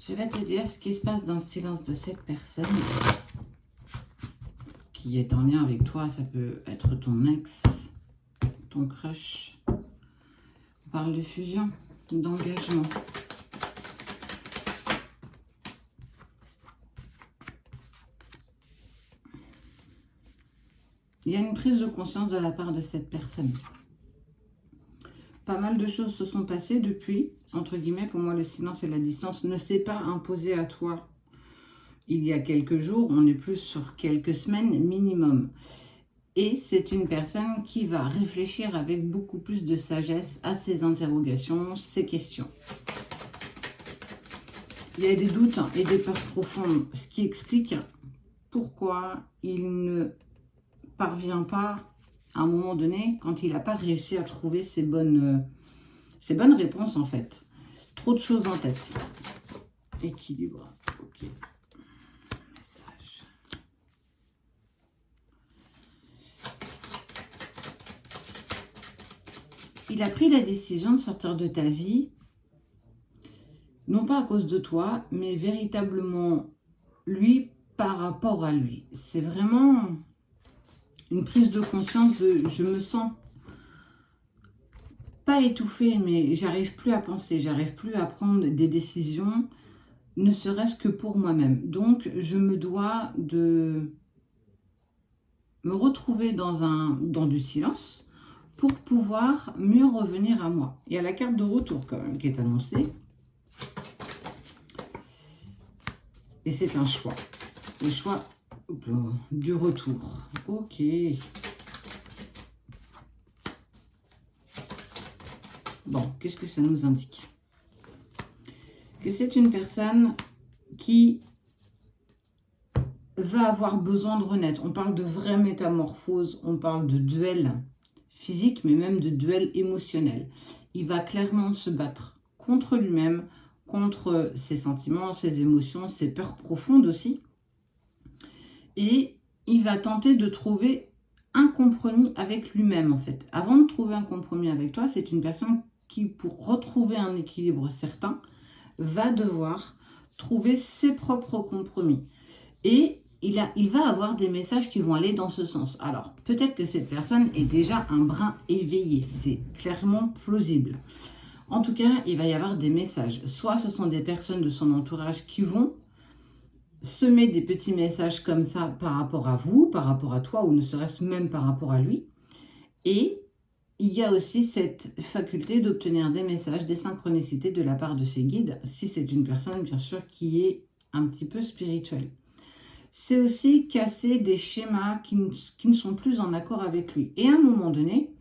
Je vais te dire ce qui se passe dans le silence de cette personne qui est en lien avec toi. Ça peut être ton ex, ton crush. On parle de fusion, d'engagement. Il y a une prise de conscience de la part de cette personne. Pas mal de choses se sont passées depuis. Entre guillemets, pour moi, le silence et la distance ne s'est pas imposé à toi il y a quelques jours. On est plus sur quelques semaines minimum. Et c'est une personne qui va réfléchir avec beaucoup plus de sagesse à ses interrogations, ses questions. Il y a des doutes et des peurs profondes, ce qui explique pourquoi il ne parvient pas à un moment donné, quand il n'a pas réussi à trouver ses bonnes réponses en fait. Trop de choses en tête. Équilibre. Ok. Message. Il a pris la décision de sortir de ta vie, non pas à cause de toi, mais véritablement lui par rapport à lui. C'est vraiment une prise de conscience de je me sens pas étouffée, mais j'arrive plus à penser, j'arrive plus à prendre des décisions, ne serait-ce que pour moi-même. Donc je me dois de me retrouver dans du silence pour pouvoir mieux revenir à moi. Il y a la carte de retour quand même qui est annoncée. Et c'est un choix. Le choix du retour. Ok. Bon, qu'est-ce que ça nous indique? Que c'est une personne qui va avoir besoin de renaître. On parle de vraie métamorphose, on parle de duel physique, mais même de duel émotionnel. Il va clairement se battre contre lui-même, contre ses sentiments, ses émotions, ses peurs profondes aussi. Et il va tenter de trouver un compromis avec lui-même en fait. Avant de trouver un compromis avec toi, c'est une personne qui, pour retrouver un équilibre certain, va devoir trouver ses propres compromis. Et il va avoir des messages qui vont aller dans ce sens. Alors, peut-être que cette personne est déjà un brin éveillé. C'est clairement plausible. En tout cas, il va y avoir des messages. Soit ce sont des personnes de son entourage qui vont semer des petits messages comme ça par rapport à vous, par rapport à toi, ou ne serait-ce même par rapport à lui. Et il y a aussi cette faculté d'obtenir des messages, des synchronicités de la part de ses guides, si c'est une personne, bien sûr, qui est un petit peu spirituelle. C'est aussi casser des schémas qui ne sont plus en accord avec lui. Et à un moment donné,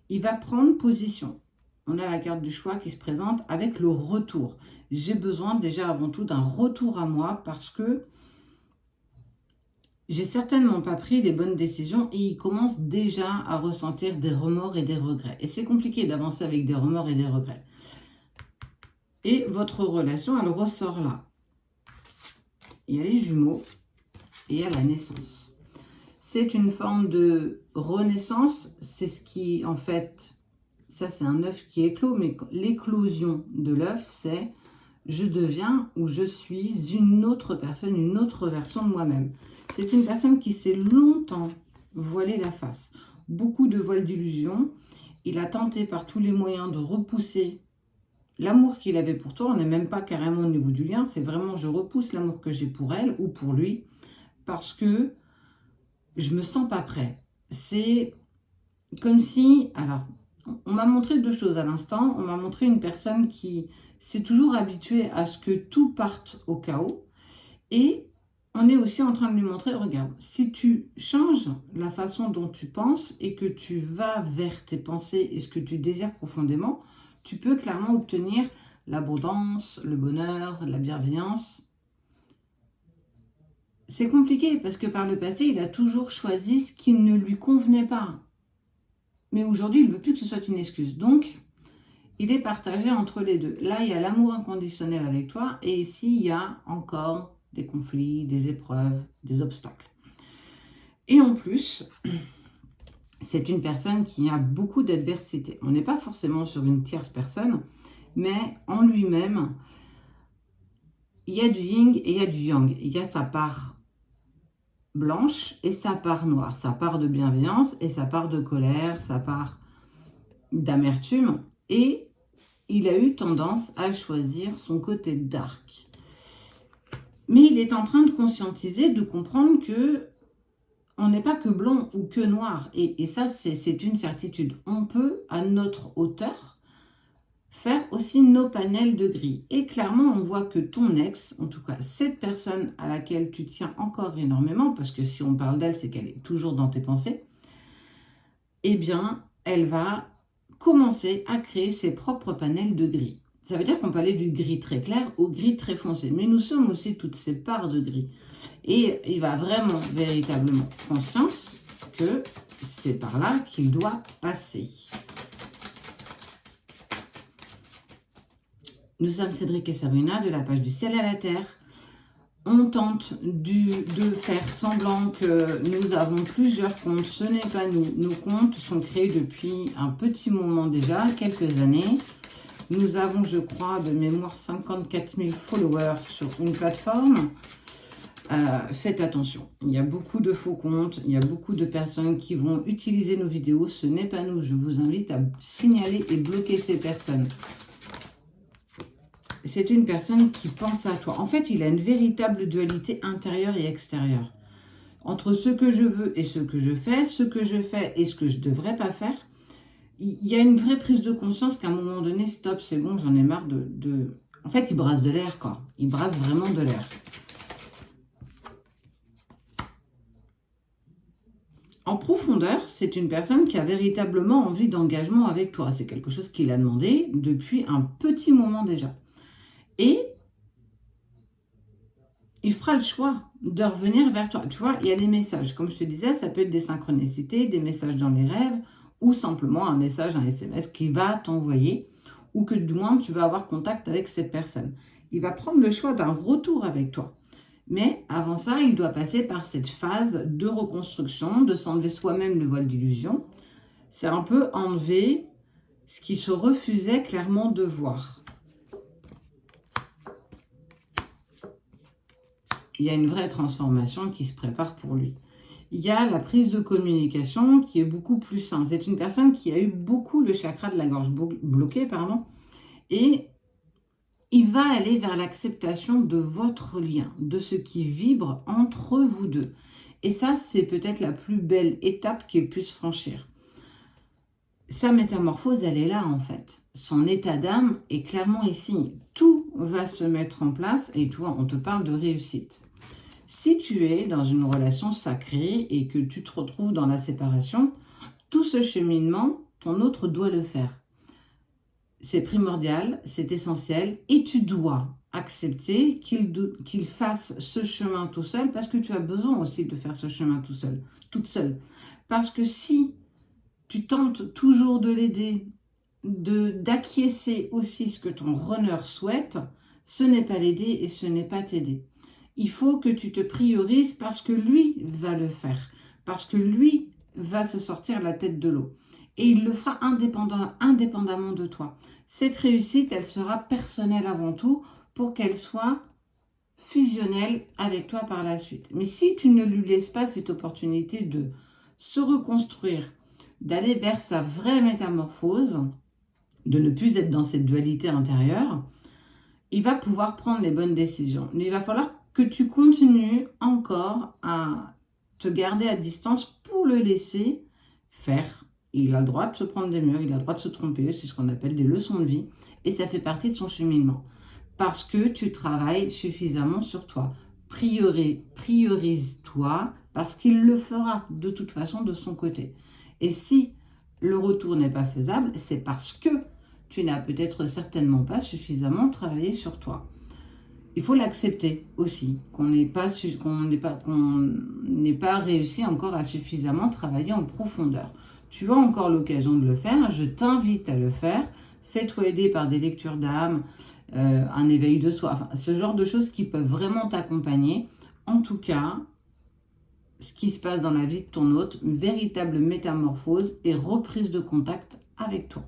il va prendre position. On a la carte du choix qui se présente avec le retour. J'ai besoin déjà avant tout d'un retour à moi parce que j'ai certainement pas pris les bonnes décisions et il commence déjà à ressentir des remords et des regrets. Et c'est compliqué d'avancer avec des remords et des regrets. Et votre relation, elle ressort là. Il y a les jumeaux et il y a la naissance. C'est une forme de renaissance. C'est ce qui, en fait, ça c'est un œuf qui éclot, mais l'éclosion de l'œuf, c'est je deviens ou je suis une autre personne, une autre version de moi-même. C'est une personne qui s'est longtemps voilé la face. Beaucoup de voiles d'illusion. Il a tenté par tous les moyens de repousser l'amour qu'il avait pour toi. On n'est même pas carrément au niveau du lien. C'est vraiment je repousse l'amour que j'ai pour elle ou pour lui parce que je me sens pas prêt. C'est comme si... Alors, on m'a montré deux choses à l'instant. On m'a montré une personne qui s'est toujours habituée à ce que tout parte au chaos. Et on est aussi en train de lui montrer, regarde, si tu changes la façon dont tu penses et que tu vas vers tes pensées et ce que tu désires profondément, tu peux clairement obtenir l'abondance, le bonheur, la bienveillance. C'est compliqué parce que par le passé, il a toujours choisi ce qui ne lui convenait pas. Mais aujourd'hui, il ne veut plus que ce soit une excuse. Donc, il est partagé entre les deux. Là, il y a l'amour inconditionnel avec toi. Et ici, il y a encore des conflits, des épreuves, des obstacles. Et en plus, c'est une personne qui a beaucoup d'adversité. On n'est pas forcément sur une tierce personne, mais en lui-même, il y a du yin et il y a du yang. Il y a sa part blanche et sa part noire, sa part de bienveillance et sa part de colère, sa part d'amertume. Et il a eu tendance à choisir son côté dark. Mais il est en train de conscientiser, de comprendre que on n'est pas que blanc ou que noir. Et ça, c'est une certitude. On peut, à notre hauteur, faire aussi nos panels de gris. Et clairement, on voit que ton ex, en tout cas cette personne à laquelle tu tiens encore énormément, parce que si on parle d'elle, c'est qu'elle est toujours dans tes pensées, eh bien, elle va commencer à créer ses propres panels de gris. Ça veut dire qu'on peut aller du gris très clair au gris très foncé. Mais nous sommes aussi toutes ces parts de gris. Et il va vraiment, véritablement conscience que c'est par là qu'il doit passer. Nous sommes Cédric et Sabrina de la page du ciel à la terre. On tente de faire semblant que nous avons plusieurs comptes. Ce n'est pas nous. Nos comptes sont créés depuis un petit moment déjà, quelques années. Nous avons, je crois, de mémoire 54 000 followers sur une plateforme. Faites attention. Il y a beaucoup de faux comptes. Il y a beaucoup de personnes qui vont utiliser nos vidéos. Ce n'est pas nous. Je vous invite à signaler et bloquer ces personnes. C'est une personne qui pense à toi. En fait, il a une véritable dualité intérieure et extérieure. Entre ce que je veux et ce que je fais et ce que je ne devrais pas faire, il y a une vraie prise de conscience qu'à un moment donné, stop, c'est bon, j'en ai marre de... En fait, il brasse de l'air, quoi. Il brasse vraiment de l'air. En profondeur, c'est une personne qui a véritablement envie d'engagement avec toi. C'est quelque chose qu'il a demandé depuis un petit moment déjà. Et il fera le choix de revenir vers toi. Tu vois, il y a des messages. Comme je te disais, ça peut être des synchronicités, des messages dans les rêves, ou simplement un message, un SMS qui va t'envoyer, ou que du moins tu vas avoir contact avec cette personne. Il va prendre le choix d'un retour avec toi. Mais avant ça, il doit passer par cette phase de reconstruction, de s'enlever soi-même le voile d'illusion. C'est un peu enlever ce qui se refusait clairement de voir. Il y a une vraie transformation qui se prépare pour lui. Il y a la prise de communication qui est beaucoup plus saine. C'est une personne qui a eu beaucoup le chakra de la gorge bloqué, et il va aller vers l'acceptation de votre lien, de ce qui vibre entre vous deux. Et ça, c'est peut-être la plus belle étape qu'il puisse franchir. Sa métamorphose, elle est là en fait. Son état d'âme est clairement ici. Tout va se mettre en place et toi, on te parle de réussite. Si tu es dans une relation sacrée et que tu te retrouves dans la séparation, tout ce cheminement, ton autre doit le faire. C'est primordial, c'est essentiel et tu dois accepter qu'il fasse ce chemin tout seul parce que tu as besoin aussi de faire ce chemin tout seul, toute seule. Parce que si tu tentes toujours de l'aider, d'acquiescer aussi ce que ton runner souhaite, ce n'est pas l'aider et ce n'est pas t'aider. Il faut que tu te priorises parce que lui va le faire, parce que lui va se sortir la tête de l'eau. Et il le fera indépendamment de toi. Cette réussite, elle sera personnelle avant tout pour qu'elle soit fusionnelle avec toi par la suite. Mais si tu ne lui laisses pas cette opportunité de se reconstruire, d'aller vers sa vraie métamorphose, de ne plus être dans cette dualité intérieure, il va pouvoir prendre les bonnes décisions. Mais il va falloir que tu continues encore à te garder à distance pour le laisser faire. Il a le droit de se prendre des murs, il a le droit de se tromper, c'est ce qu'on appelle des leçons de vie, et ça fait partie de son cheminement. Parce que tu travailles suffisamment sur toi. Priorise-toi, parce qu'il le fera de toute façon de son côté. Et si le retour n'est pas faisable, c'est parce que tu n'as peut-être certainement pas suffisamment travaillé sur toi. Il faut l'accepter aussi, qu'on n'ait pas réussi encore à suffisamment travailler en profondeur. Tu as encore l'occasion de le faire, je t'invite à le faire. Fais-toi aider par des lectures d'âme, un éveil de soi, enfin, ce genre de choses qui peuvent vraiment t'accompagner. En tout cas, ce qui se passe dans la vie de ton hôte, une véritable métamorphose et reprise de contact avec toi.